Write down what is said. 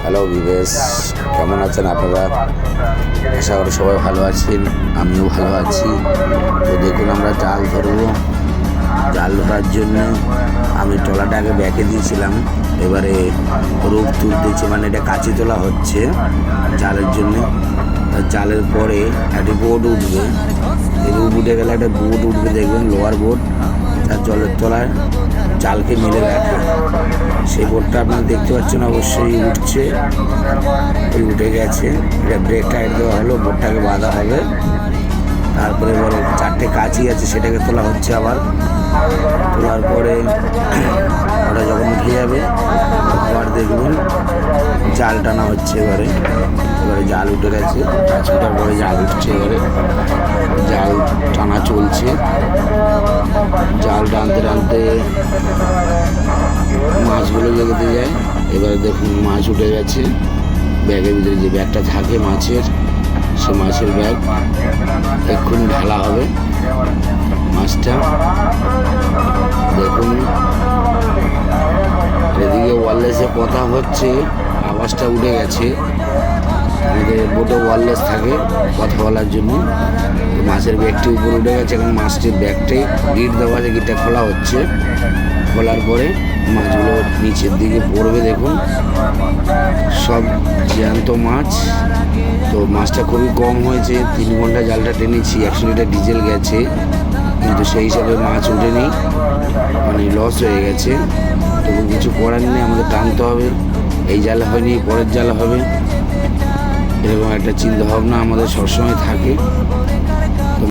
Hello viewers, কেমন আছেন আপনারা? আশা করি সবাই ভালো আছেন, আমিও ভালো আছি। তো দেখুন, আমরা জাল ধরবো। জাল ধরার জন্য আমি ট্রলাটাকে ব্যাকে দিয়েছিলাম। এবারে রূপ তুলতেছি, মানে এটা কাঁচি তোলা হচ্ছে জালের জন্য। জালের পরে একটি বোট উঠবে, রূপ উঠে গেলে একটা বোট উঠবে, দেখবেন লোয়ার বোট, তার জলের তলায় জালকে মেলে রাখে। সেই বোটটা আপনারা দেখতে পাচ্ছেন, অবশ্যই উঠছে, ওই উঠে গেছে। এটা ব্রেক টাইট দেওয়া হলো, বোটটাকে বাঁধা হবে। তারপরে এবারে চারটে কাঁচি আছে, সেটাকে তোলা হচ্ছে। আবার তোলার পরে ওটা যখন উঠে যাবে, আবার দেখবেন জাল টানা হচ্ছে। এবারে জাল উঠে গেছে, কাঁচ ওঠার পরে জাল উঠছে। এবারে জাল টানা চলছে। জাল টানতে টানতে মাছগুলো লেগে যায়। এবারে দেখুন মাছ উঠে গেছে। ব্যাগের ভিতরে যে ব্যাগটা থাকে মাছের, সে মাছের ব্যাগ এক্ষুনি ঢালা হবে মাছটা। দেখুন এদিকে ওয়ারলেসে কথা হচ্ছে, আওয়াজটা উঠে গেছে। আমাদের বোটে ওয়ারলেস থাকে কথা বলার জন্য। মাছের ব্যাগটি উপরে উঠে গেছে। এখন মাছটির ব্যাগটাই গিট দেওয়া আছে, গিটটা খোলা হচ্ছে। খোলার পরে মাছগুলো নিচের দিকে পড়বে। দেখুন সব জ্যান্ত মাছ। তো মাছটা খুবই কম হয়েছে। 3 ঘন্টা জালটা টেনেছি, 100 লিটার ডিজেল গেছে, কিন্তু সেই হিসাবে মাছ ওঠেনি, মানে লস হয়ে গেছে। তবু কিছু করার নেই, আমাদের টানতে হবে। এই জালে হয়নি, পরের জালে হবে, এরকম একটা চিন্তা ভাবনা আমাদের সবসময় থাকে।